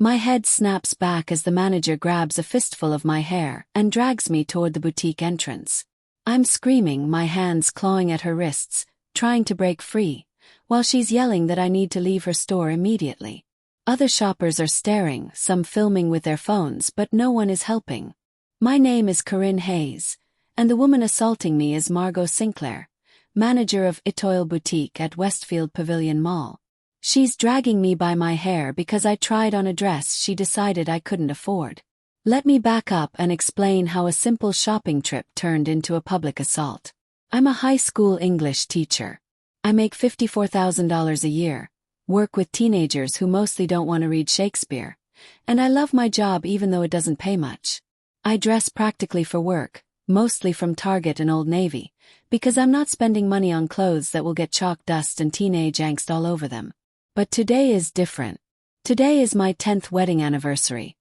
My head snaps back as the manager grabs a fistful of my hair and drags me toward the boutique entrance. I'm screaming, my hands clawing at her wrists, trying to break free, while she's yelling that I need to leave her store immediately. Other shoppers are staring, some filming with their phones, but no one is helping. My name is Corinne Hayes, and the woman assaulting me is Margot Sinclair, manager of Etoile Boutique at Westfield Pavilion Mall. She's dragging me by my hair because I tried on a dress she decided I couldn't afford. Let me back up and explain how a simple shopping trip turned into a public assault. I'm a high school English teacher. I make $54,000 a year, work with teenagers who mostly don't want to read Shakespeare, and I love my job even though it doesn't pay much. I dress practically for work, mostly from Target and Old Navy, because I'm not spending money on clothes that will get chalk dust and teenage angst all over them. But today is different. Today is my 10th wedding anniversary,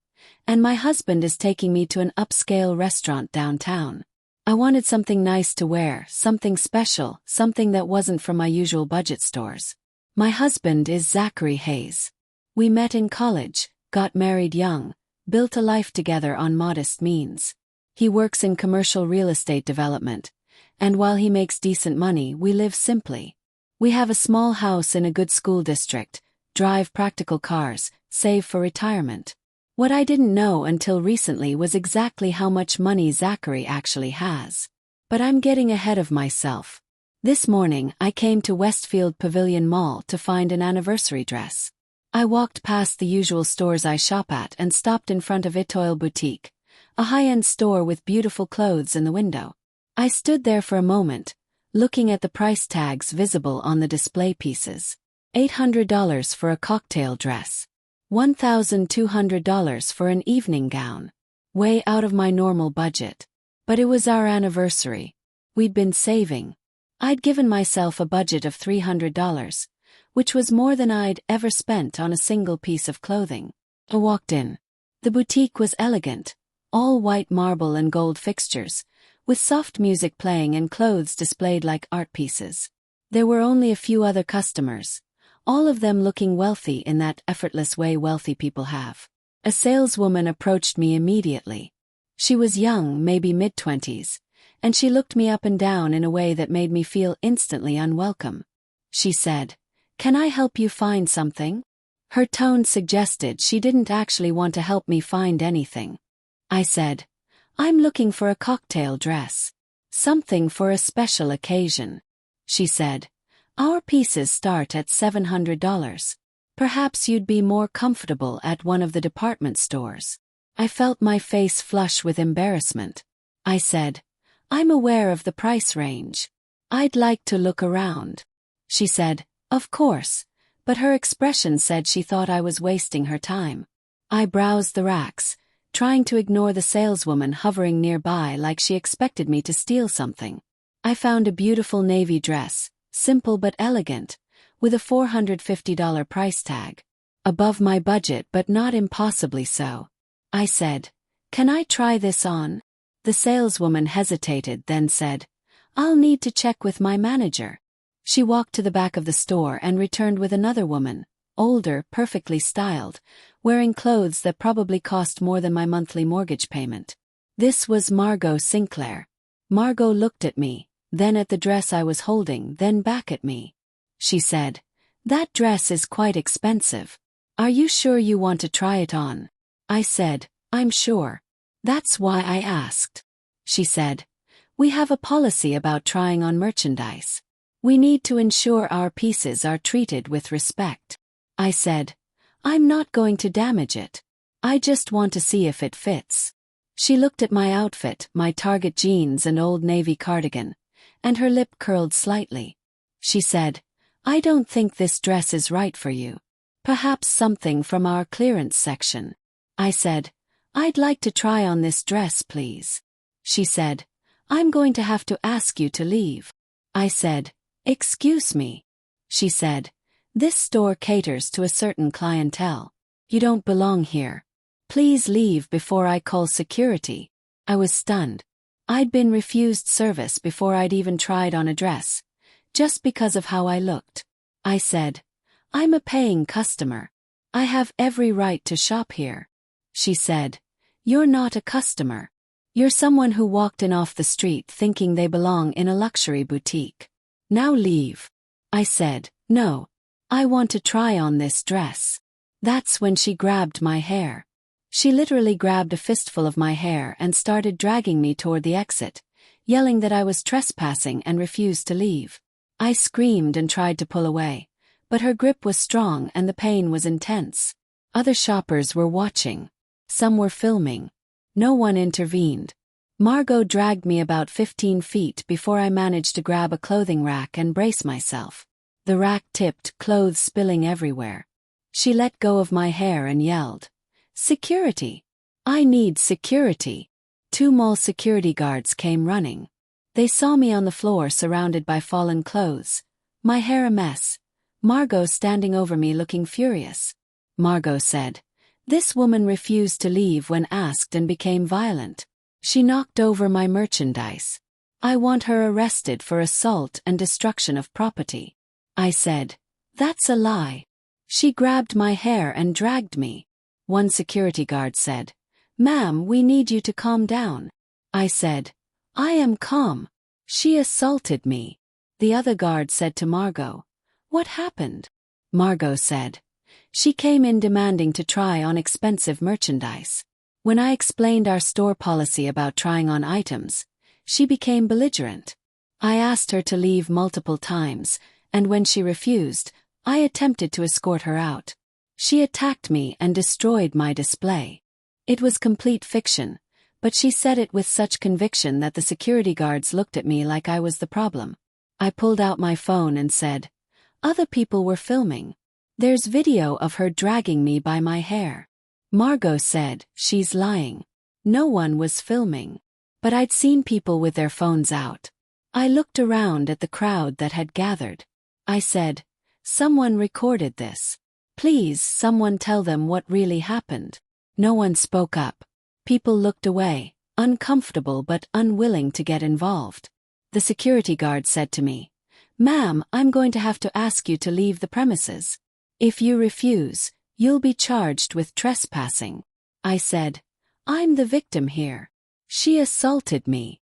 and my husband is taking me to an upscale restaurant downtown. I wanted something nice to wear, something special, something that wasn't from my usual budget stores. My husband is Zachary Hayes. We met in college, got married young, built a life together on modest means. He works in commercial real estate development, and while he makes decent money, we live simply. We have a small house in a good school district, drive practical cars, save for retirement. What I didn't know until recently was exactly how much money Zachary actually has. But I'm getting ahead of myself. This morning I came to Westfield Pavilion Mall to find an anniversary dress. I walked past the usual stores I shop at and stopped in front of Etoile Boutique, a high-end store with beautiful clothes in the window. I stood there for a moment, looking at the price tags visible on the display pieces. $800 for a cocktail dress. $1,200 for an evening gown. Way out of my normal budget. But it was our anniversary. We'd been saving. I'd given myself a budget of $300, which was more than I'd ever spent on a single piece of clothing. I walked in. The boutique was elegant, all white marble and gold fixtures, with soft music playing and clothes displayed like art pieces. There were only a few other customers, all of them looking wealthy in that effortless way wealthy people have. A saleswoman approached me immediately. She was young, maybe mid-20s, and she looked me up and down in a way that made me feel instantly unwelcome. She said, "Can I help you find something?" Her tone suggested she didn't actually want to help me find anything. I said, "I'm looking for a cocktail dress. Something for a special occasion." She said, "Our pieces start at $700. Perhaps you'd be more comfortable at one of the department stores." I felt my face flush with embarrassment. I said, "I'm aware of the price range. I'd like to look around." She said, "Of course," but her expression said she thought I was wasting her time. I browsed the racks, trying to ignore the saleswoman hovering nearby like she expected me to steal something. I found a beautiful navy dress, simple but elegant, with a $450 price tag. Above my budget but not impossibly so. I said, "Can I try this on?" The saleswoman hesitated, then said, "I'll need to check with my manager." She walked to the back of the store and returned with another woman, older, perfectly styled, wearing clothes that probably cost more than my monthly mortgage payment. This was Margot Sinclair. Margot looked at me, then at the dress I was holding, then back at me. She said, "That dress is quite expensive. Are you sure you want to try it on?" I said, "I'm sure. That's why I asked." She said, "We have a policy about trying on merchandise. We need to ensure our pieces are treated with respect." I said, "I'm not going to damage it. I just want to see if it fits." She looked at my outfit, my Target jeans and Old Navy cardigan, and her lip curled slightly. She said, "I don't think this dress is right for you. Perhaps something from our clearance section." I said, "I'd like to try on this dress, please." She said, "I'm going to have to ask you to leave." I said, "Excuse me." She said, "This store caters to a certain clientele. You don't belong here. Please leave before I call security." I was stunned. I'd been refused service before I'd even tried on a dress, just because of how I looked. I said, "I'm a paying customer." I have every right to shop here. She said, "You're not a customer. You're someone who walked in off the street thinking they belong in a luxury boutique. Now leave." I said, "No. I want to try on this dress." That's when she grabbed my hair. She literally grabbed a fistful of my hair and started dragging me toward the exit, yelling that I was trespassing and refused to leave. I screamed and tried to pull away, but her grip was strong and the pain was intense. Other shoppers were watching. Some were filming. No one intervened. Margot dragged me about 15 feet before I managed to grab a clothing rack and brace myself. The rack tipped, clothes spilling everywhere. She let go of my hair and yelled, "Security! I need security!" 2 mall security guards came running. They saw me on the floor surrounded by fallen clothes, my hair a mess, Margot standing over me looking furious. Margot said, "This woman refused to leave when asked and became violent. She knocked over my merchandise. I want her arrested for assault and destruction of property." I said, "That's a lie. She grabbed my hair and dragged me." One security guard said, "Ma'am, we need you to calm down." I said, "I am calm. She assaulted me." The other guard said to Margot, "What happened?" Margot said, "She came in demanding to try on expensive merchandise. When I explained our store policy about trying on items, she became belligerent. I asked her to leave multiple times, and when she refused, I attempted to escort her out. She attacked me and destroyed my display." It was complete fiction, but she said it with such conviction that the security guards looked at me like I was the problem. I pulled out my phone and said, "Other people were filming. There's video of her dragging me by my hair." Margot said, "She's lying. No one was filming." But I'd seen people with their phones out. I looked around at the crowd that had gathered. I said, "Someone recorded this. Please, someone tell them what really happened." No one spoke up. People looked away, uncomfortable but unwilling to get involved. The security guard said to me, "Ma'am, I'm going to have to ask you to leave the premises. If you refuse, you'll be charged with trespassing." I said, "I'm the victim here. She assaulted me."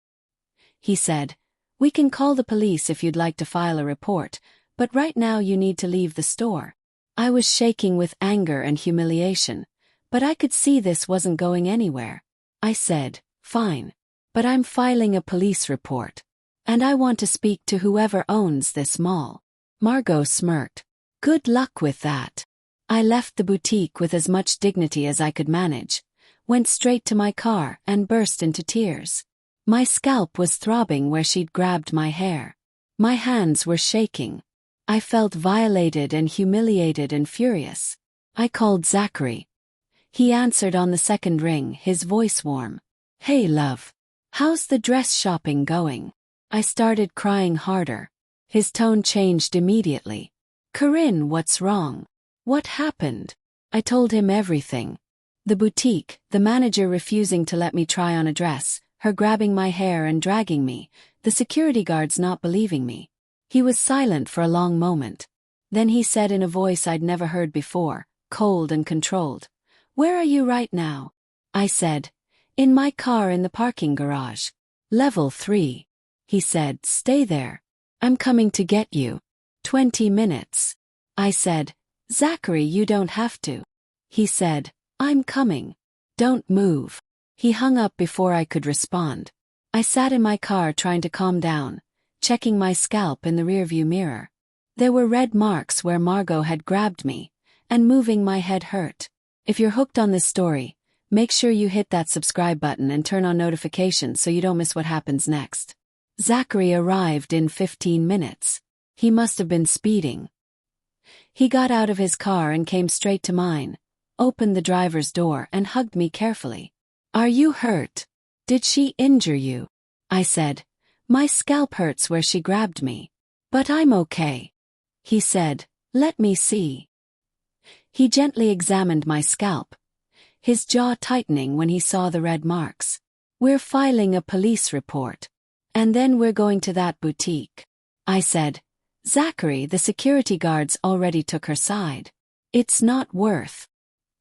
He said, "We can call the police if you'd like to file a report, but right now you need to leave the store." I was shaking with anger and humiliation, but I could see this wasn't going anywhere. I said, "Fine. But I'm filing a police report. And I want to speak to whoever owns this mall." Margot smirked. "Good luck with that." I left the boutique with as much dignity as I could manage, went straight to my car and burst into tears. My scalp was throbbing where she'd grabbed my hair. My hands were shaking. I felt violated and humiliated and furious. I called Zachary. He answered on the second ring, his voice warm. "Hey love. How's the dress shopping going?" I started crying harder. His tone changed immediately. "Corinne, what's wrong? What happened?" I told him everything. The boutique, the manager refusing to let me try on a dress, her grabbing my hair and dragging me, the security guards not believing me. He was silent for a long moment. Then he said in a voice I'd never heard before, cold and controlled, "Where are you right now?" I said, "In my car in the parking garage. Level 3. He said, "Stay there. I'm coming to get you. 20 minutes. I said, "Zachary, you don't have to." He said, "I'm coming. Don't move." He hung up before I could respond. I sat in my car trying to calm down, checking my scalp in the rearview mirror. There were red marks where Margot had grabbed me, and moving my head hurt. If you're hooked on this story, make sure you hit that subscribe button and turn on notifications so you don't miss what happens next. Zachary arrived in 15 minutes. He must have been speeding. He got out of his car and came straight to mine, opened the driver's door and hugged me carefully. "Are you hurt? Did she injure you?" I said, "My scalp hurts where she grabbed me. But I'm okay." He said, "Let me see." He gently examined my scalp, his jaw tightening when he saw the red marks. "We're filing a police report. And then we're going to that boutique." I said, "Zachary, the security guards already took her side. It's not worth,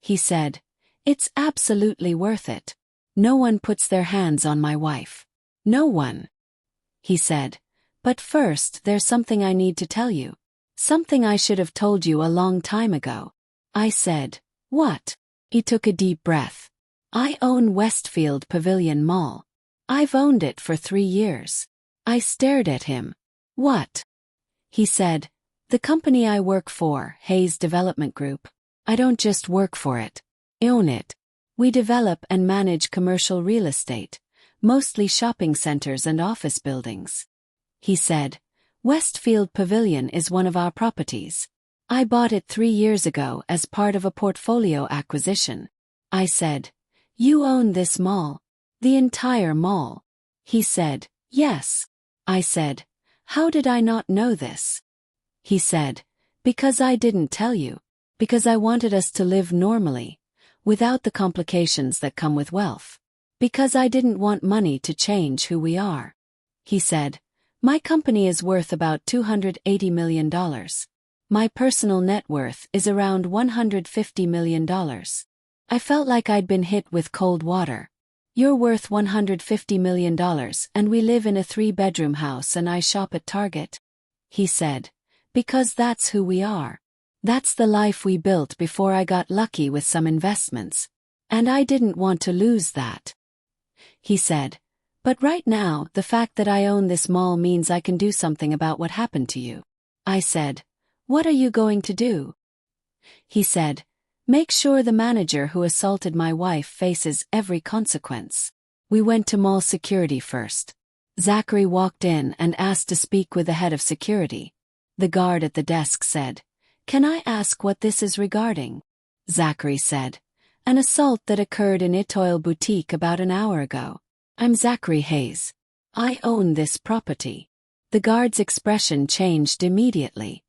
he said. It's absolutely worth it. No one puts their hands on my wife. No one, he said. But first, there's something I need to tell you. Something I should have told you a long time ago. I said, what? He took a deep breath. I own Westfield Pavilion Mall. I've owned it for 3 years. I stared at him. What? He said, the company I work for, Hayes Development Group. I don't just work for it. I own it. We develop and manage commercial real estate, mostly shopping centers and office buildings. He said, Westfield Pavilion is one of our properties. I bought it 3 years ago as part of a portfolio acquisition. I said, you own this mall? The entire mall? He said, yes. I said, how did I not know this? He said, because I didn't tell you. Because I wanted us to live normally, without the complications that come with wealth. Because I didn't want money to change who we are. He said, my company is worth about $280 million. My personal net worth is around $150 million. I felt like I'd been hit with cold water. You're worth $150 million and we live in a 3-bedroom house and I shop at Target. He said, because that's who we are. That's the life we built before I got lucky with some investments. And I didn't want to lose that. He said, but right now, the fact that I own this mall means I can do something about what happened to you. I said, what are you going to do? He said, make sure the manager who assaulted my wife faces every consequence. We went to mall security first. Zachary walked in and asked to speak with the head of security. The guard at the desk said, can I ask what this is regarding? Zachary said, an assault that occurred in Etoile Boutique about an hour ago. I'm Zachary Hayes. I own this property. The guard's expression changed immediately.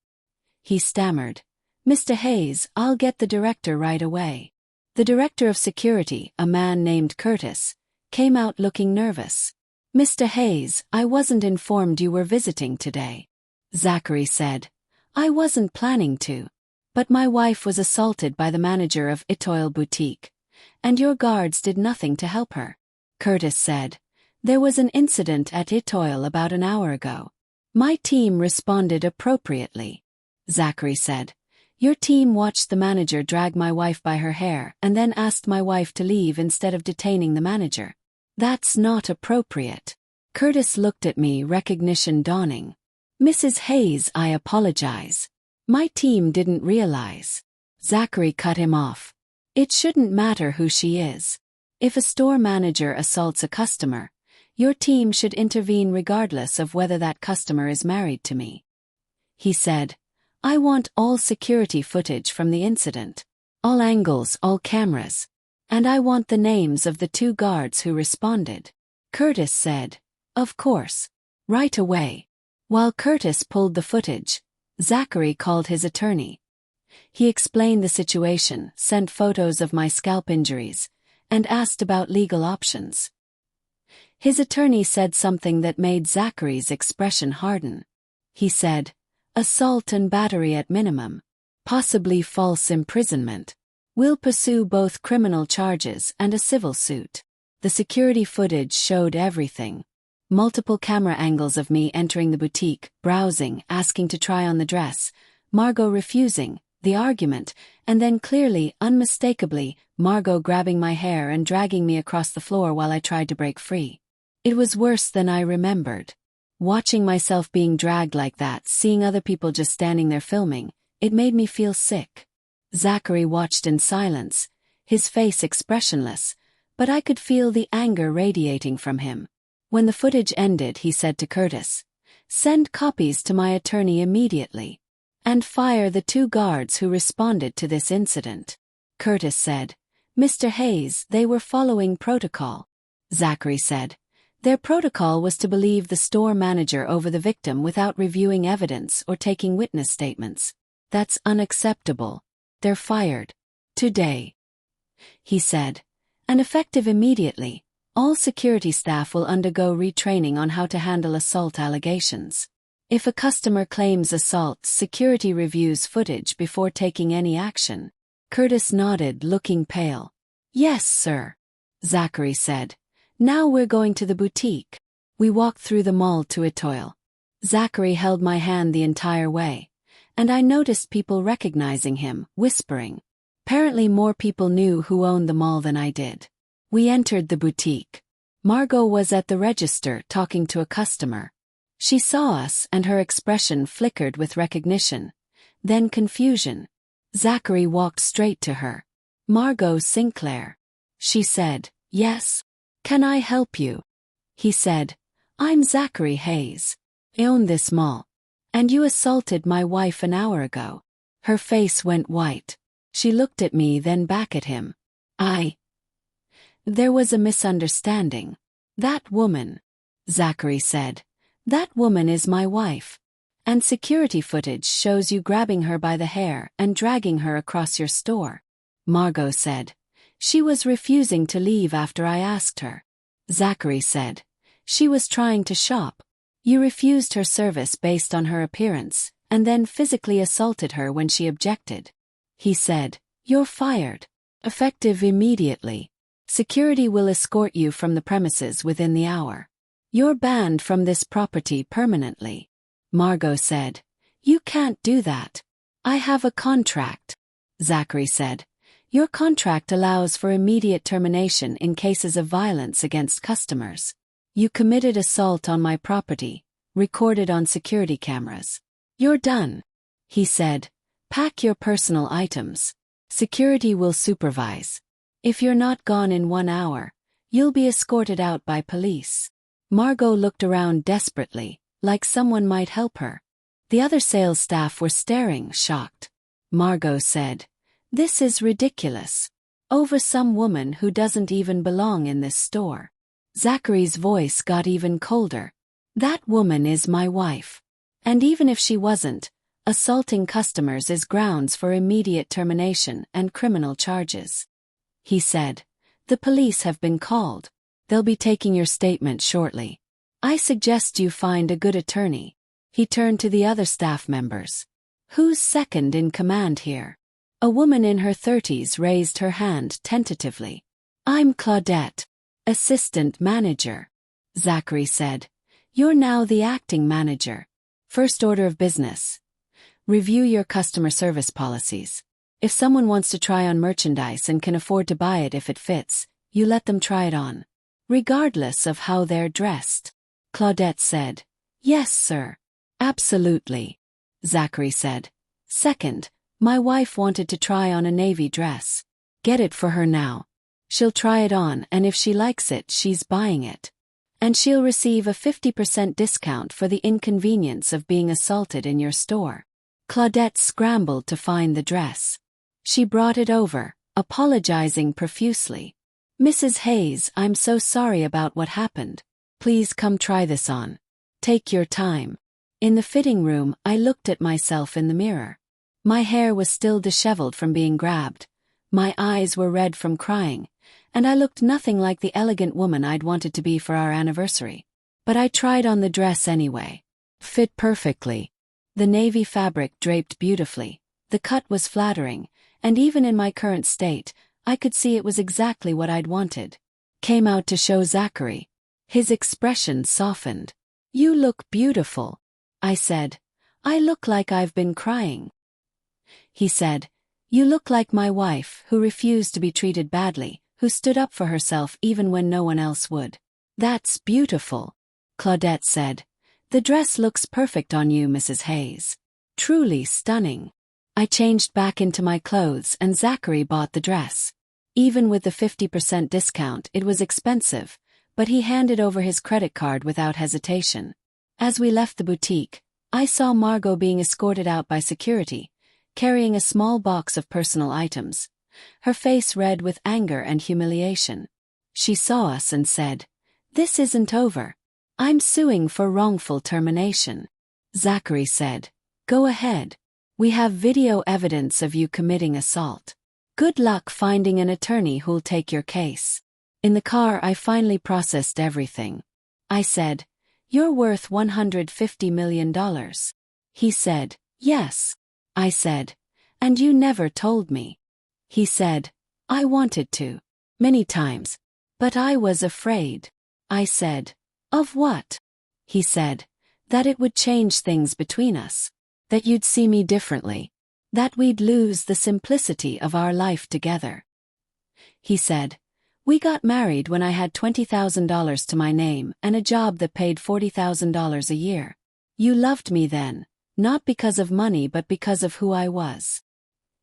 He stammered, Mr. Hayes, I'll get the director right away. The director of security, a man named Curtis, came out looking nervous. Mr. Hayes, I wasn't informed you were visiting today. Zachary said, I wasn't planning to. But my wife was assaulted by the manager of Etoile Boutique, and your guards did nothing to help her. Curtis said, there was an incident at Etoile about an hour ago. My team responded appropriately. Zachary said, your team watched the manager drag my wife by her hair and then asked my wife to leave instead of detaining the manager. That's not appropriate. Curtis looked at me, recognition dawning. Mrs. Hayes, I apologize. My team didn't realize. Zachary cut him off. It shouldn't matter who she is. If a store manager assaults a customer, your team should intervene regardless of whether that customer is married to me. He said, I want all security footage from the incident. All angles, all cameras. And I want the names of the 2 guards who responded. Curtis said, of course. Right away. While Curtis pulled the footage, Zachary called his attorney. He explained the situation, sent photos of my scalp injuries, and asked about legal options. His attorney said something that made Zachary's expression harden. He said, assault and battery at minimum. Possibly false imprisonment. We'll pursue both criminal charges and a civil suit. The security footage showed everything. Multiple camera angles of me entering the boutique, browsing, asking to try on the dress, Margot refusing, the argument, and then clearly, unmistakably, Margot grabbing my hair and dragging me across the floor while I tried to break free. It was worse than I remembered. Watching myself being dragged like that, seeing other people just standing there filming, it made me feel sick. Zachary watched in silence, his face expressionless, but I could feel the anger radiating from him. When the footage ended, he said to Curtis, send copies to my attorney immediately. And fire the 2 guards who responded to this incident. Curtis said, Mr. Hayes, they were following protocol. Zachary said, their protocol was to believe the store manager over the victim without reviewing evidence or taking witness statements. That's unacceptable. They're fired. Today. He said, and effective immediately, all security staff will undergo retraining on how to handle assault allegations. If a customer claims assault, security reviews footage before taking any action. Curtis nodded, looking pale. Yes, sir. Zachary said. Now we're going to the boutique. We walked through the mall to Etoile. Zachary held my hand the entire way, and I noticed people recognizing him, whispering. Apparently more people knew who owned the mall than I did. We entered the boutique. Margot was at the register talking to a customer. She saw us and her expression flickered with recognition, then confusion. Zachary walked straight to her. Margot Sinclair. She said, Yes. Can I help you? He said, I'm Zachary Hayes. I own this mall. And you assaulted my wife an hour ago. Her face went white. She looked at me, then back at him. There was a misunderstanding. That woman, Zachary said. That woman is my wife. And security footage shows you grabbing her by the hair and dragging her across your store. Margot said. She was refusing to leave after I asked her. Zachary said. She was trying to shop. You refused her service based on her appearance, and then physically assaulted her when she objected. He said, You're fired. Effective immediately. Security will escort you from the premises within the hour. You're banned from this property permanently. Margot said, You can't do that. I have a contract. Zachary said, Your contract allows for immediate termination in cases of violence against customers. You committed assault on my property, recorded on security cameras. You're done. He said, Pack your personal items. Security will supervise. If you're not gone in 1 hour, you'll be escorted out by police. Margot looked around desperately, like someone might help her. The other sales staff were staring, shocked. Margot said, This is ridiculous. Over some woman who doesn't even belong in this store. Zachary's voice got even colder. That woman is my wife. And even if she wasn't, assaulting customers is grounds for immediate termination and criminal charges. He said, The police have been called. They'll be taking your statement shortly. I suggest you find a good attorney. He turned to the other staff members. Who's second in command here? A woman in her 30s raised her hand tentatively. I'm Claudette, assistant manager. Zachary said, You're now the acting manager. First order of business. Review your customer service policies. If someone wants to try on merchandise and can afford to buy it if it fits, you let them try it on. Regardless of how they're dressed. Claudette said, Yes, sir. Absolutely. Zachary said. Second, my wife wanted to try on a navy dress. Get it for her now. She'll try it on, and if she likes it, she's buying it. And she'll receive a 50% discount for the inconvenience of being assaulted in your store. Claudette scrambled to find the dress. She brought it over, apologizing profusely. Mrs. Hayes, I'm so sorry about what happened. Please come try this on. Take your time. In the fitting room, I looked at myself in the mirror. My hair was still disheveled from being grabbed. My eyes were red from crying, and I looked nothing like the elegant woman I'd wanted to be for our anniversary. But I tried on the dress anyway. Fit perfectly. The navy fabric draped beautifully. The cut was flattering, and even in my current state, I could see it was exactly what I'd wanted. Came out to show Zachary. His expression softened. You look beautiful. I said. I look like I've been crying. He said. You look like my wife, who refused to be treated badly, who stood up for herself even when no one else would. That's beautiful. Claudette said. The dress looks perfect on you, Mrs. Hayes. Truly stunning. I changed back into my clothes and Zachary bought the dress. Even with the 50% discount, it was expensive, but he handed over his credit card without hesitation. As we left the boutique, I saw Margot being escorted out by security, carrying a small box of personal items, her face red with anger and humiliation. She saw us and said, This isn't over. I'm suing for wrongful termination. Zachary said, Go ahead. We have video evidence of you committing assault. Good luck finding an attorney who'll take your case. In the car, I finally processed everything. I said, "You're worth $150 million. He said, "Yes." I said, "And you never told me." He said, "I wanted to. Many times. But I was afraid." I said, "Of what?" He said, "That it would change things between us. That you'd see me differently. That we'd lose the simplicity of our life together." He said, "We got married when I had $20,000 to my name and a job that paid $40,000 a year. You loved me then, not because of money but because of who I was."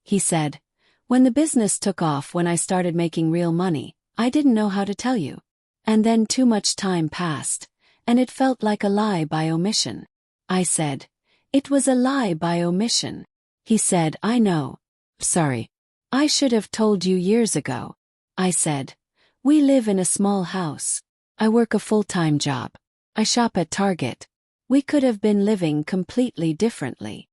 He said, "When the business took off, when I started making real money, I didn't know how to tell you. And then too much time passed, and it felt like a lie by omission." I said, "It was a lie by omission." He said, "I know. Sorry. I should have told you years ago." I said, "We live in a small house. I work a full-time job. I shop at Target. We could have been living completely differently."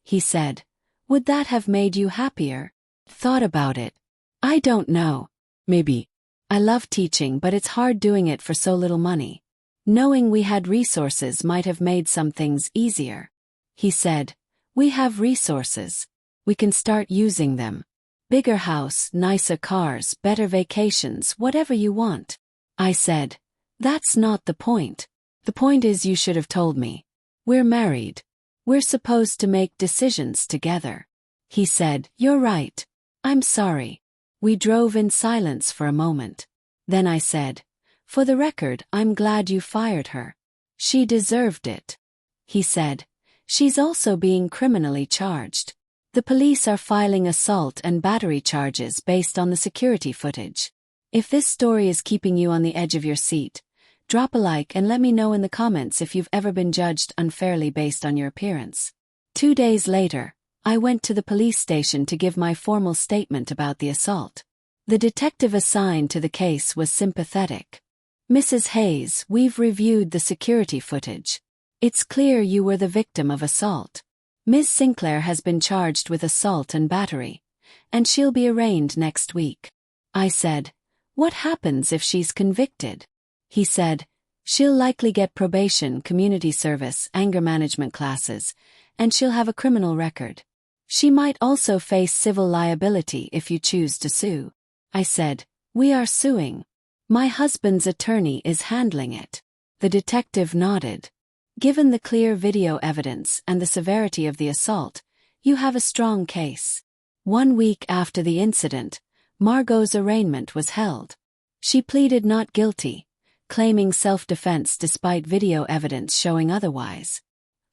He said, "Would that have made you happier?" Thought about it. I don't know. Maybe. I love teaching, but it's hard doing it for so little money. Knowing we had resources might have made some things easier. He said, "We have resources. We can start using them. Bigger house, nicer cars, better vacations, whatever you want." I said, "That's not the point. The point is you should have told me. We're married. We're supposed to make decisions together." He said, "You're right. I'm sorry." We drove in silence for a moment. Then I said, "For the record, I'm glad you fired her. She deserved it." He said, "She's also being criminally charged. The police are filing assault and battery charges based on the security footage. If this story is keeping you on the edge of your seat, drop a like and let me know in the comments if you've ever been judged unfairly based on your appearance." 2 days later, I went to the police station to give my formal statement about the assault. The detective assigned to the case was sympathetic. "Mrs. Hayes, we've reviewed the security footage. It's clear you were the victim of assault. Ms. Sinclair has been charged with assault and battery, and she'll be arraigned next week." I said, "What happens if she's convicted?" He said, "She'll likely get probation, community service, anger management classes, and she'll have a criminal record. She might also face civil liability if you choose to sue." I said, "We are suing. My husband's attorney is handling it." The detective nodded. "Given the clear video evidence and the severity of the assault, you have a strong case." 1 week after the incident, Margot's arraignment was held. She pleaded not guilty, claiming self-defense despite video evidence showing otherwise.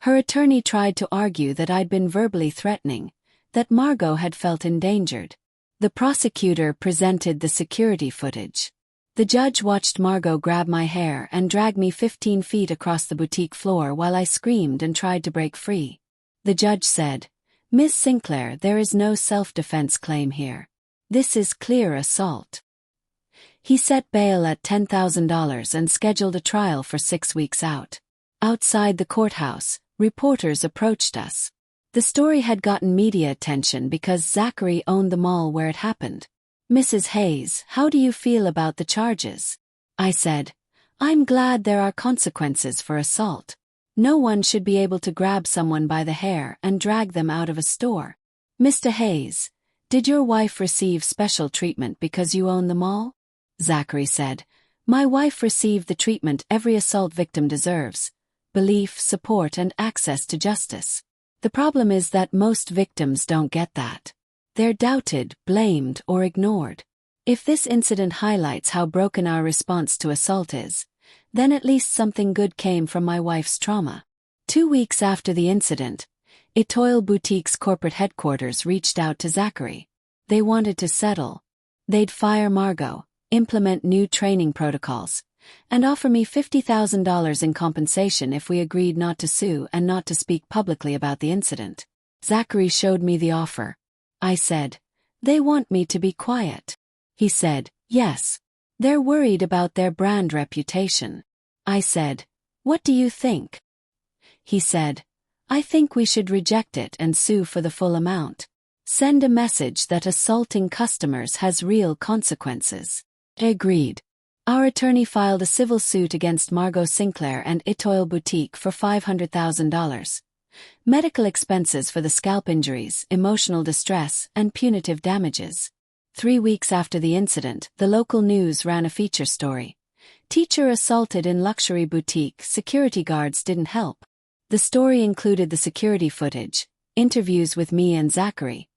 Her attorney tried to argue that I'd been verbally threatening, that Margot had felt endangered. The prosecutor presented the security footage. The judge watched Margot grab my hair and drag me 15 feet across the boutique floor while I screamed and tried to break free. The judge said, "Ms. Sinclair, there is no self-defense claim here. This is clear assault." He set bail at $10,000 and scheduled a trial for 6 weeks out. Outside the courthouse, reporters approached us. The story had gotten media attention because Zachary owned the mall where it happened. "Mrs. Hayes, how do you feel about the charges?" I said, "I'm glad there are consequences for assault. No one should be able to grab someone by the hair and drag them out of a store." "Mr. Hayes, did your wife receive special treatment because you own the mall?" Zachary said, "My wife received the treatment every assault victim deserves: belief, support, and access to justice. The problem is that most victims don't get that. They're doubted, blamed, or ignored. If this incident highlights how broken our response to assault is, then at least something good came from my wife's trauma." 2 weeks after the incident, Etoile Boutique's corporate headquarters reached out to Zachary. They wanted to settle. They'd fire Margot, implement new training protocols, and offer me $50,000 in compensation if we agreed not to sue and not to speak publicly about the incident. Zachary showed me the offer. I said, "They want me to be quiet." He said, "Yes. They're worried about their brand reputation." I said, "What do you think?" He said, "I think we should reject it and sue for the full amount. Send a message that assaulting customers has real consequences." Agreed. Our attorney filed a civil suit against Margot Sinclair and Etoile Boutique for $500,000. Medical expenses for the scalp injuries, emotional distress, and punitive damages. 3 weeks after the incident, the local news ran a feature story. Teacher assaulted in luxury boutique, security guards didn't help. The story included the security footage, interviews with me and Zachary,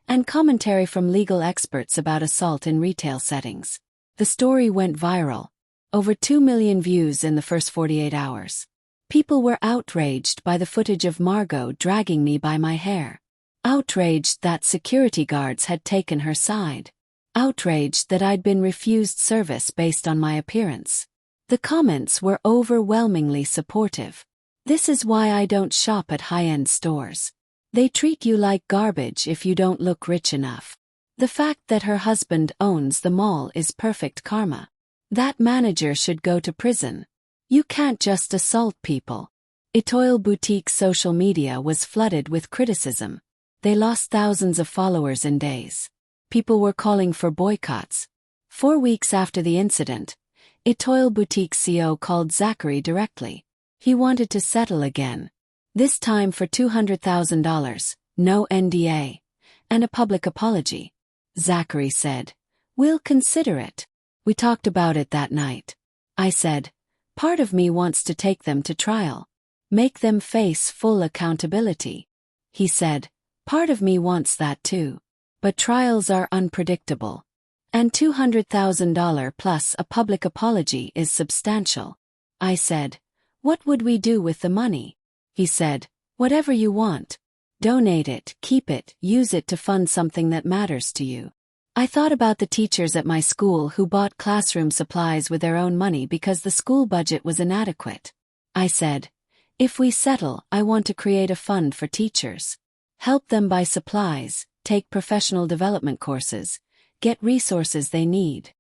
and commentary from legal experts about assault in retail settings. The story went viral. Over 2 million views in the first 48 hours. People were outraged by the footage of Margot dragging me by my hair. Outraged that security guards had taken her side. Outraged that I'd been refused service based on my appearance. The comments were overwhelmingly supportive. This is why I don't shop at high-end stores. They treat you like garbage if you don't look rich enough. The fact that her husband owns the mall is perfect karma. That manager should go to prison. You can't just assault people. Etoile Boutique's social media was flooded with criticism. They lost thousands of followers in days. People were calling for boycotts. 4 weeks after the incident, Etoile Boutique's CEO called Zachary directly. He wanted to settle again. This time for $200,000, no NDA, and a public apology. Zachary said, "We'll consider it." We talked about it that night. I said, "Part of me wants to take them to trial. Make them face full accountability." He said, "Part of me wants that too. But trials are unpredictable. And $200,000 plus a public apology is substantial." I said, "What would we do with the money?" He said, "Whatever you want. Donate it, keep it, use it to fund something that matters to you." I thought about the teachers at my school who bought classroom supplies with their own money because the school budget was inadequate. I said, "If we settle, I want to create a fund for teachers. Help them buy supplies, take professional development courses, get resources they need."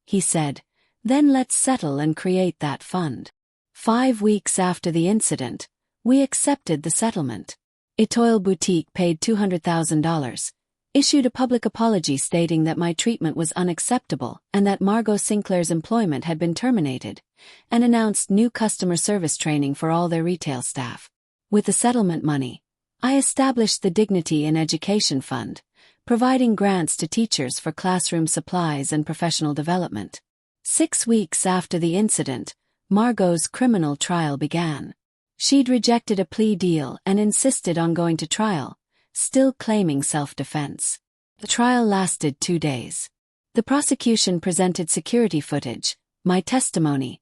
He said, "Then let's settle and create that fund." 5 weeks after the incident, we accepted the settlement. Etoile Boutique paid $200,000, issued a public apology stating that my treatment was unacceptable and that Margot Sinclair's employment had been terminated, and announced new customer service training for all their retail staff. With the settlement money, I established the Dignity in Education Fund, providing grants to teachers for classroom supplies and professional development. 6 weeks after the incident, Margot's criminal trial began. She'd rejected a plea deal and insisted on going to trial, still claiming self-defense. The trial lasted 2 days. The prosecution presented security footage, my testimony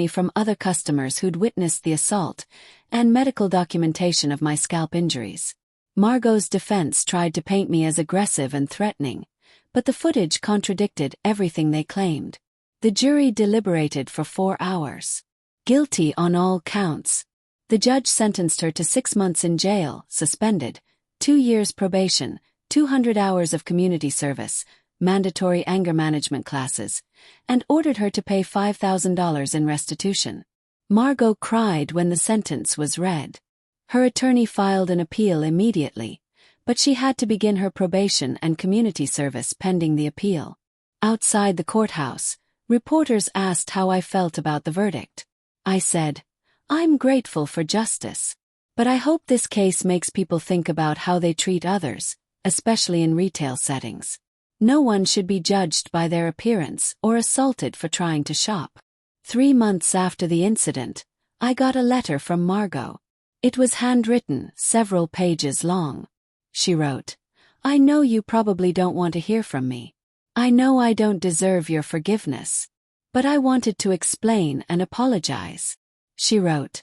from other customers who'd witnessed the assault, and medical documentation of my scalp injuries. Margot's defense tried to paint me as aggressive and threatening, but the footage contradicted everything they claimed. The jury deliberated for 4 hours. Guilty on all counts. The judge sentenced her to 6 months in jail, suspended, 2 years probation, 200 hours of community service, mandatory anger management classes, and ordered her to pay $5,000 in restitution. Margot cried when the sentence was read. Her attorney filed an appeal immediately, but she had to begin her probation and community service pending the appeal. Outside the courthouse, reporters asked how I felt about the verdict. I said, "I'm grateful for justice. But I hope this case makes people think about how they treat others, especially in retail settings. No one should be judged by their appearance or assaulted for trying to shop." 3 months after the incident, I got a letter from Margot. It was handwritten, several pages long. She wrote, "I know you probably don't want to hear from me. I know I don't deserve your forgiveness. But I wanted to explain and apologize." She wrote,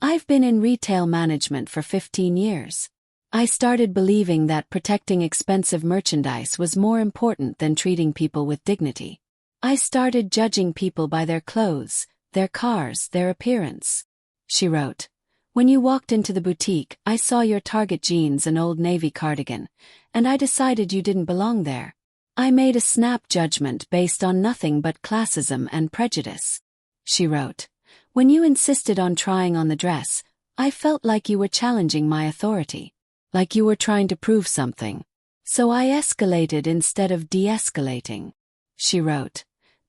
"I've been in retail management for 15 years. I started believing that protecting expensive merchandise was more important than treating people with dignity. I started judging people by their clothes, their cars, their appearance." She wrote, "When you walked into the boutique, I saw your Target jeans and Old Navy cardigan, and I decided you didn't belong there. I made a snap judgment based on nothing but classism and prejudice." She wrote, "When you insisted on trying on the dress, I felt like you were challenging my authority, like you were trying to prove something. So I escalated instead of de-escalating." She wrote,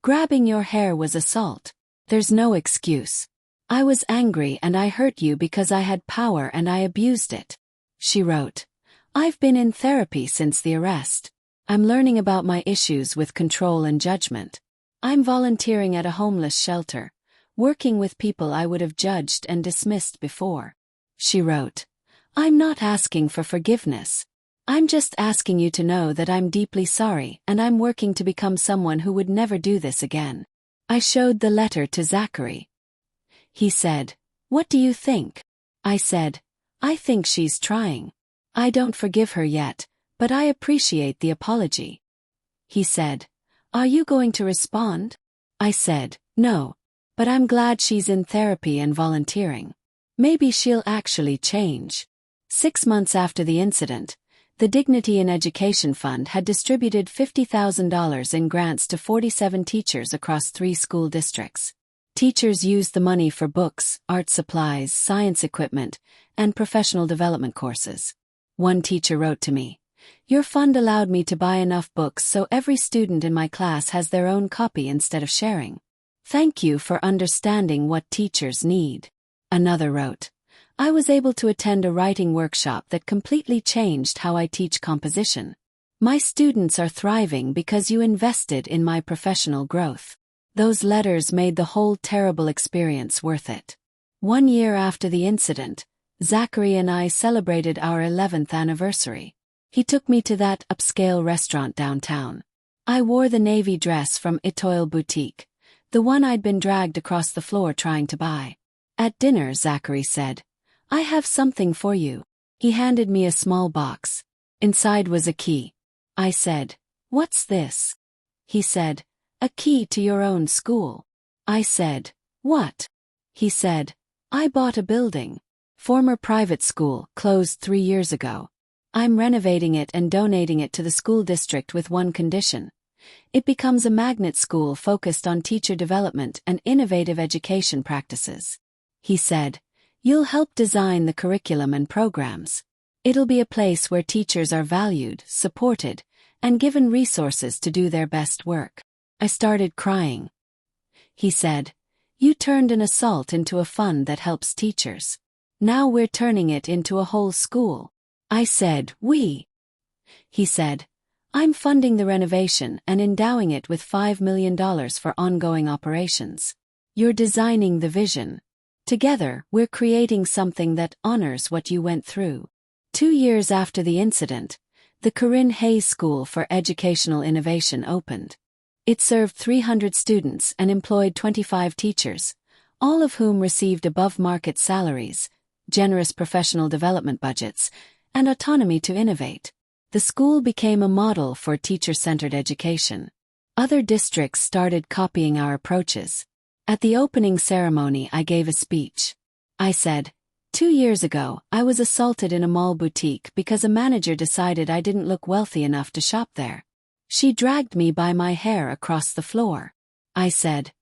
Grabbing your hair was assault. There's no excuse. I was angry and I hurt you because I had power and I abused it. She wrote, I've been in therapy since the arrest. I'm learning about my issues with control and judgment. I'm volunteering at a homeless shelter, working with people I would have judged and dismissed before. She wrote, I'm not asking for forgiveness. I'm just asking you to know that I'm deeply sorry and I'm working to become someone who would never do this again. I showed the letter to Zachary. He said, What do you think? I said, I think she's trying. I don't forgive her yet, but I appreciate the apology. He said, Are you going to respond? I said, No, but I'm glad she's in therapy and volunteering. Maybe she'll actually change. 6 months after the incident, the Dignity in Education Fund had distributed $50,000 in grants to 47 teachers across 3 school districts. Teachers used the money for books, art supplies, science equipment, and professional development courses. One teacher wrote to me, Your fund allowed me to buy enough books so every student in my class has their own copy instead of sharing. Thank you for understanding what teachers need. Another wrote, I was able to attend a writing workshop that completely changed how I teach composition. My students are thriving because you invested in my professional growth. Those letters made the whole terrible experience worth it. 1 year after the incident, Zachary and I celebrated our 11th anniversary. He took me to that upscale restaurant downtown. I wore the navy dress from Etoile Boutique, the one I'd been dragged across the floor trying to buy. At dinner, Zachary said, I have something for you. He handed me a small box. Inside was a key. I said, What's this? He said, A key to your own school. I said, What? He said, I bought a building. Former private school, closed 3 years ago. I'm renovating it and donating it to the school district with one condition. It becomes a magnet school focused on teacher development and innovative education practices. He said, You'll help design the curriculum and programs. It'll be a place where teachers are valued, supported, and given resources to do their best work. I started crying. He said, You turned an assault into a fund that helps teachers. Now we're turning it into a whole school. I said, We. He said, I'm funding the renovation and endowing it with $5 million for ongoing operations. You're designing the vision. Together, we're creating something that honors what you went through. 2 years after the incident, the Corinne Hayes School for Educational Innovation opened. It served 300 students and employed 25 teachers, all of whom received above-market salaries, generous professional development budgets, and autonomy to innovate. The school became a model for teacher-centered education. Other districts started copying our approaches. At the opening ceremony, I gave a speech. I said, 2 years ago, I was assaulted in a mall boutique because a manager decided I didn't look wealthy enough to shop there. She dragged me by my hair across the floor. I said,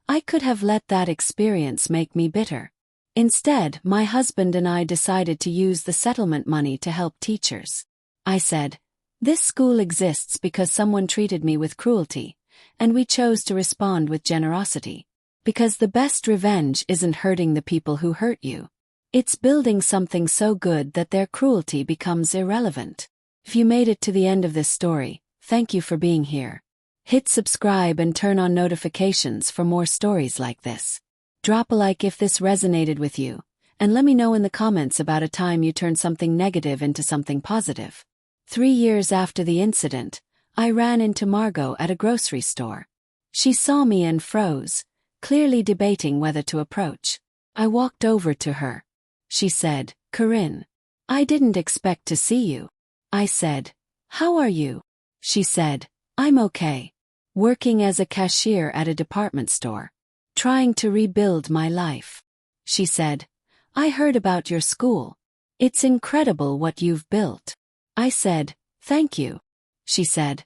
I could have let that experience make me bitter. Instead, my husband and I decided to use the settlement money to help teachers. I said, This school exists because someone treated me with cruelty, and we chose to respond with generosity. Because the best revenge isn't hurting the people who hurt you. It's building something so good that their cruelty becomes irrelevant. If you made it to the end of this story, thank you for being here. Hit subscribe and turn on notifications for more stories like this. Drop a like if this resonated with you, and let me know in the comments about a time you turned something negative into something positive. 3 years after the incident, I ran into Margot at a grocery store. She saw me and froze, clearly debating whether to approach. I walked over to her. She said, Corinne, I didn't expect to see you. I said, How are you? She said, I'm okay. Working as a cashier at a department store. Trying to rebuild my life. She said, I heard about your school. It's incredible what you've built. I said, Thank you. She said,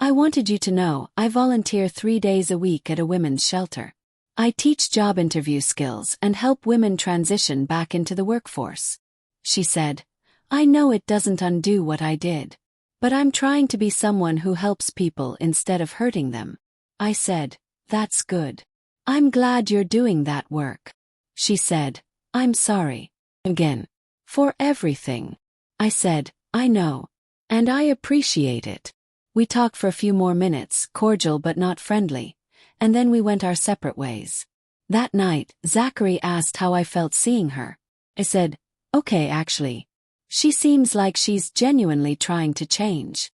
I wanted you to know I volunteer 3 days a week at a women's shelter. I teach job interview skills and help women transition back into the workforce. She said, I know it doesn't undo what I did. But I'm trying to be someone who helps people instead of hurting them. I said, That's good. I'm glad you're doing that work. She said, I'm sorry. Again. For everything. I said, I know. And I appreciate it. We talked for a few more minutes, cordial but not friendly, and then we went our separate ways. That night, Zachary asked how I felt seeing her. I said, okay, actually. She seems like she's genuinely trying to change.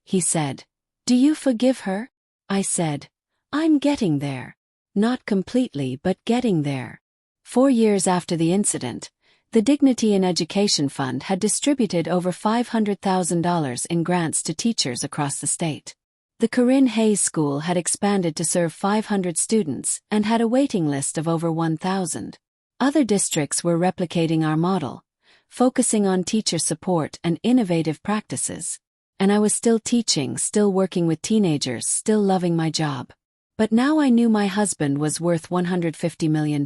He said, do you forgive her? I said, I'm getting there. Not completely, but getting there. 4 years after the incident, the Dignity in Education Fund had distributed over $500,000 in grants to teachers across the state. The Corinne Hayes School had expanded to serve 500 students and had a waiting list of over 1,000. Other districts were replicating our model, focusing on teacher support and innovative practices. And I was still teaching, still working with teenagers, still loving my job. But now I knew my husband was worth $150 million.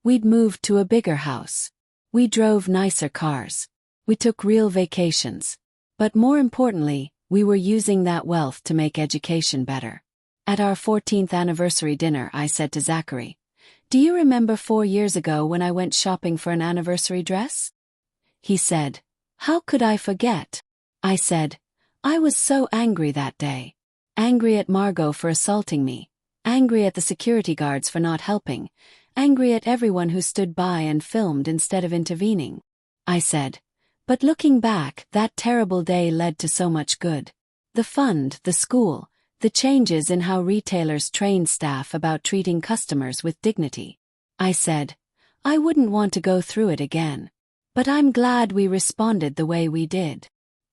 We'd moved to a bigger house. We drove nicer cars. We took real vacations. But more importantly, we were using that wealth to make education better. At our 14th anniversary dinner, I said to Zachary, do you remember 4 years ago when I went shopping for an anniversary dress? He said, how could I forget? I said, I was so angry that day. Angry at Margot for assaulting me. Angry at the security guards for not helping. Angry at everyone who stood by and filmed instead of intervening. I said, but looking back, that terrible day led to so much good. The fund, the school, the changes in how retailers trained staff about treating customers with dignity. I said, I wouldn't want to go through it again. But I'm glad we responded the way we did.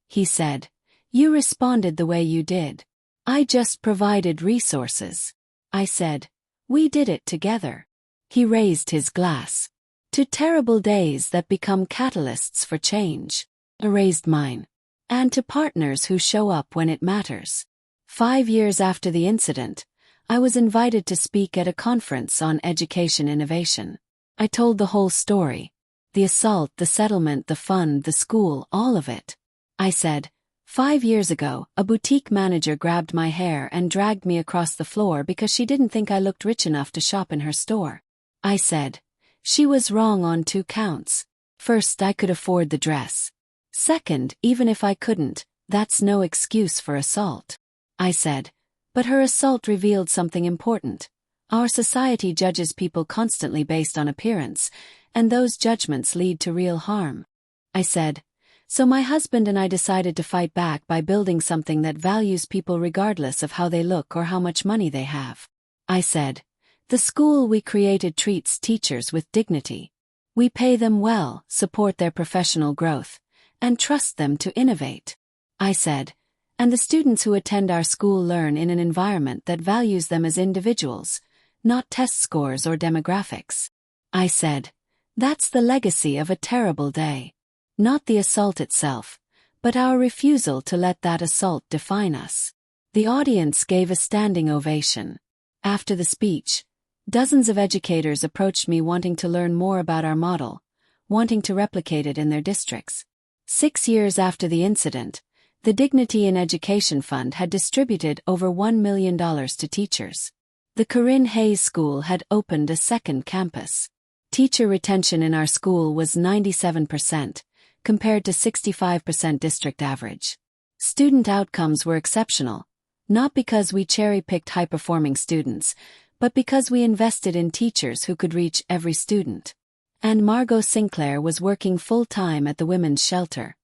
He said, you responded the way you did. I just provided resources. I said, we did it together. He raised his glass. To terrible days that become catalysts for change. I raised mine. And to partners who show up when it matters. 5 years after the incident, I was invited to speak at a conference on education innovation. I told the whole story. The assault, the settlement, the fund, the school, all of it. I said, 5 years ago, a boutique manager grabbed my hair and dragged me across the floor because she didn't think I looked rich enough to shop in her store. I said, she was wrong on 2 counts. First, I could afford the dress. Second, even if I couldn't, that's no excuse for assault. I said, but her assault revealed something important. Our society judges people constantly based on appearance, and those judgments lead to real harm. I said, so my husband and I decided to fight back by building something that values people regardless of how they look or how much money they have. I said, the school we created treats teachers with dignity. We pay them well, support their professional growth, and trust them to innovate. I said, and the students who attend our school learn in an environment that values them as individuals, not test scores or demographics. I said, that's the legacy of a terrible day. Not the assault itself, but our refusal to let that assault define us. The audience gave a standing ovation. After the speech, dozens of educators approached me wanting to learn more about our model, wanting to replicate it in their districts. 6 years after the incident, the Dignity in Education Fund had distributed over $1 million to teachers. The Corinne Hayes School had opened a second campus. Teacher retention in our school was 97%, compared to 65% district average. Student outcomes were exceptional, not because we cherry-picked high-performing students, but because we invested in teachers who could reach every student. And Margot Sinclair was working full-time at the women's shelter,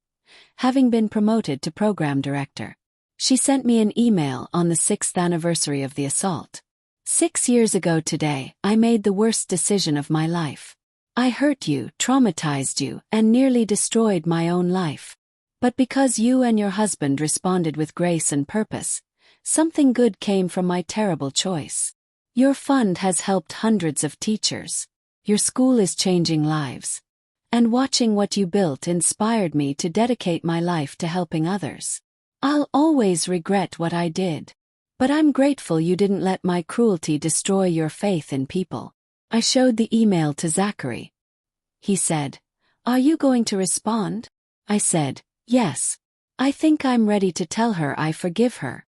having been promoted to program director. She sent me an email on the 6th anniversary of the assault. 6 years ago today, I made the worst decision of my life. I hurt you, traumatized you, and nearly destroyed my own life. But because you and your husband responded with grace and purpose, something good came from my terrible choice. Your fund has helped hundreds of teachers. Your school is changing lives. And watching what you built inspired me to dedicate my life to helping others. I'll always regret what I did. But I'm grateful you didn't let my cruelty destroy your faith in people. I showed the email to Zachary. He said, are you going to respond? I said, yes. I think I'm ready to tell her I forgive her.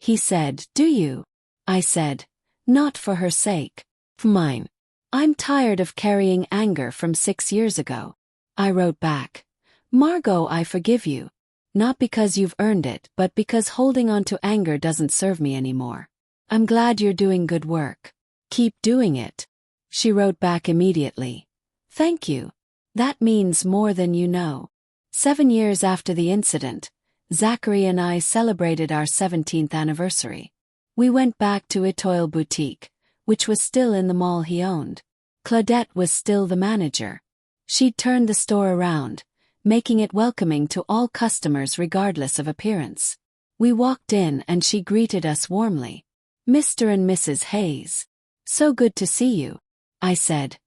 He said, do you? I said, Not for her sake. For mine. I'm tired of carrying anger from 6 years ago. I wrote back. Margot, I forgive you. Not because you've earned it, but because holding on to anger doesn't serve me anymore. I'm glad you're doing good work. Keep doing it. She wrote back immediately. Thank you. That means more than you know. 7 years after the incident, Zachary and I celebrated our 17th anniversary. We went back to Etoile Boutique, which was still in the mall he owned. Claudette was still the manager. She'd turned the store around, making it welcoming to all customers regardless of appearance. We walked in and she greeted us warmly. Mr. and Mrs. Hayes. So good to see you. I said.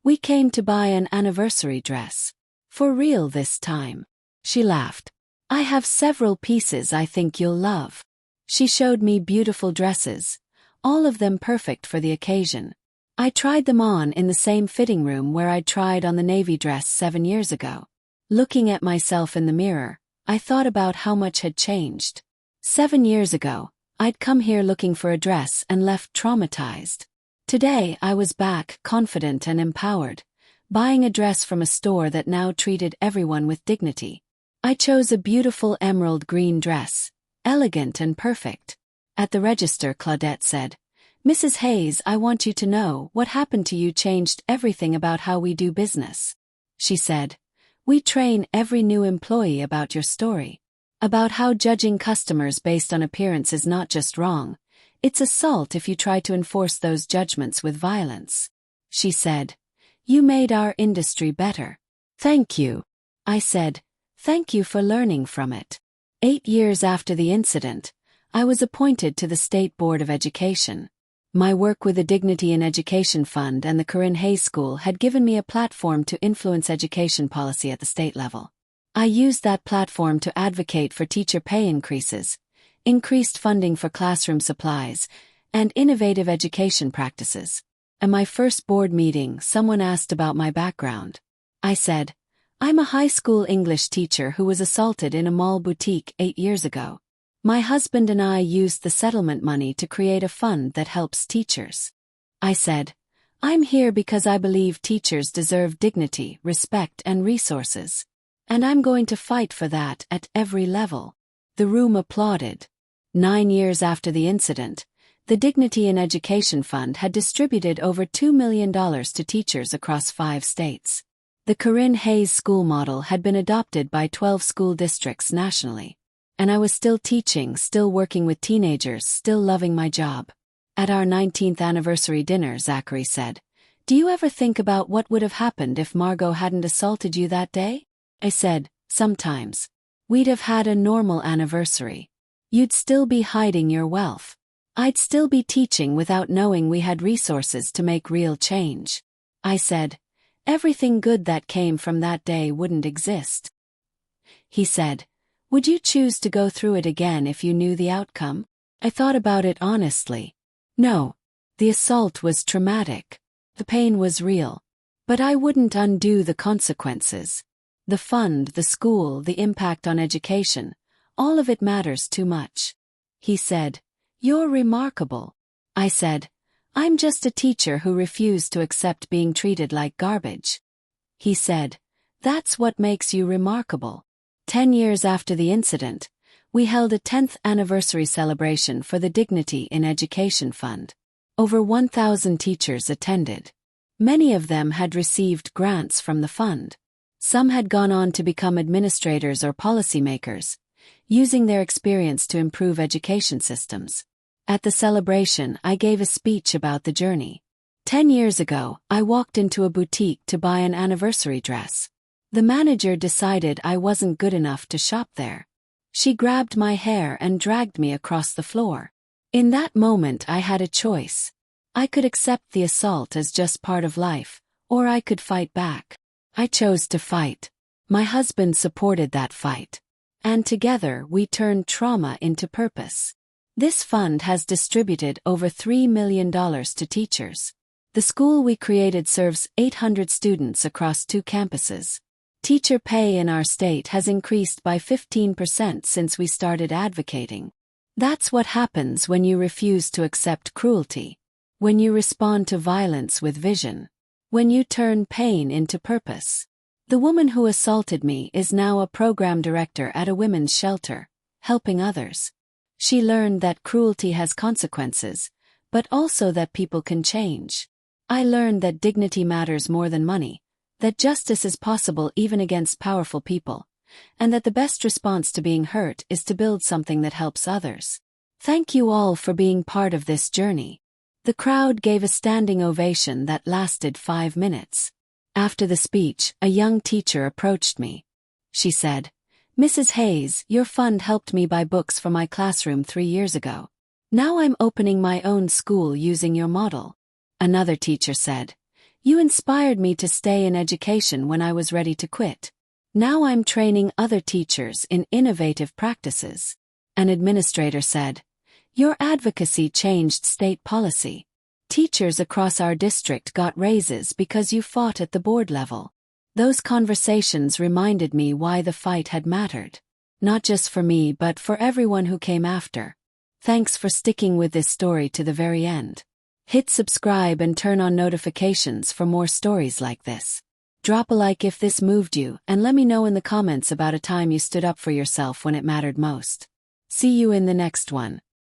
We came to buy an anniversary dress. For real this time. She laughed. I have several pieces I think you'll love. She showed me beautiful dresses, all of them perfect for the occasion. I tried them on in the same fitting room where I'd tried on the navy dress 7 years ago. Looking at myself in the mirror, I thought about how much had changed. 7 years ago, I'd come here looking for a dress and left traumatized. Today I was back, confident and empowered, buying a dress from a store that now treated everyone with dignity. I chose a beautiful emerald green dress, elegant and perfect. At the register, Claudette said, Mrs. Hayes, I want you to know what happened to you changed everything about how we do business. She said, we train every new employee about your story. About how judging customers based on appearance is not just wrong, it's assault if you try to enforce those judgments with violence. She said, you made our industry better. Thank you. I said, thank you for learning from it. 8 years after the incident, I was appointed to the State Board of Education. My work with the Dignity in Education Fund and the Corinne Hayes School had given me a platform to influence education policy at the state level. I used that platform to advocate for teacher pay increases, increased funding for classroom supplies, and innovative education practices. At my first board meeting, someone asked about my background. I said, I'm a high school English teacher who was assaulted in a mall boutique 8 years ago. My husband and I used the settlement money to create a fund that helps teachers. I said, I'm here because I believe teachers deserve dignity, respect, and resources. And I'm going to fight for that at every level. The room applauded. 9 years after the incident, the Dignity in Education Fund had distributed over $2 million to teachers across 5 states. The Corinne Hayes school model had been adopted by 12 school districts nationally. And I was still teaching, still working with teenagers, still loving my job. At our 19th anniversary dinner, Zachary said, do you ever think about what would have happened if Margot hadn't assaulted you that day? I said, sometimes. We'd have had a normal anniversary. You'd still be hiding your wealth. I'd still be teaching without knowing we had resources to make real change. I said, everything good that came from that day wouldn't exist. He said, would you choose to go through it again if you knew the outcome? I thought about it honestly. No. The assault was traumatic. The pain was real. But I wouldn't undo the consequences. The fund, the school, the impact on education, all of it matters too much. He said, you're remarkable. I said, I'm just a teacher who refused to accept being treated like garbage. He said, that's what makes you remarkable. 10 years after the incident, we held a 10th anniversary celebration for the Dignity in Education Fund. Over 1,000 teachers attended. Many of them had received grants from the fund. Some had gone on to become administrators or policymakers, using their experience to improve education systems. At the celebration, I gave a speech about the journey. 10 years ago, I walked into a boutique to buy an anniversary dress. The manager decided I wasn't good enough to shop there. She grabbed my hair and dragged me across the floor. In that moment I had a choice. I could accept the assault as just part of life, or I could fight back. I chose to fight. My husband supported that fight. And together we turned trauma into purpose. This fund has distributed over $3 million to teachers. The school we created serves 800 students across 2 campuses. Teacher pay in our state has increased by 15% since we started advocating. That's what happens when you refuse to accept cruelty. When you respond to violence with vision. When you turn pain into purpose. The woman who assaulted me is now a program director at a women's shelter, helping others. She learned that cruelty has consequences, but also that people can change. I learned that dignity matters more than money, that justice is possible even against powerful people, and that the best response to being hurt is to build something that helps others. Thank you all for being part of this journey. The crowd gave a standing ovation that lasted 5 minutes. After the speech, a young teacher approached me. She said, "Mrs. Hayes, your fund helped me buy books for my classroom 3 years ago. Now I'm opening my own school using your model." Another teacher said, "You inspired me to stay in education when I was ready to quit. Now I'm training other teachers in innovative practices." An administrator said, "Your advocacy changed state policy. Teachers across our district got raises because you fought at the board level." Those conversations reminded me why the fight had mattered. Not just for me but for everyone who came after. Thanks for sticking with this story to the very end. Hit subscribe and turn on notifications for more stories like this. Drop a like if this moved you and let me know in the comments about a time you stood up for yourself when it mattered most. See you in the next one.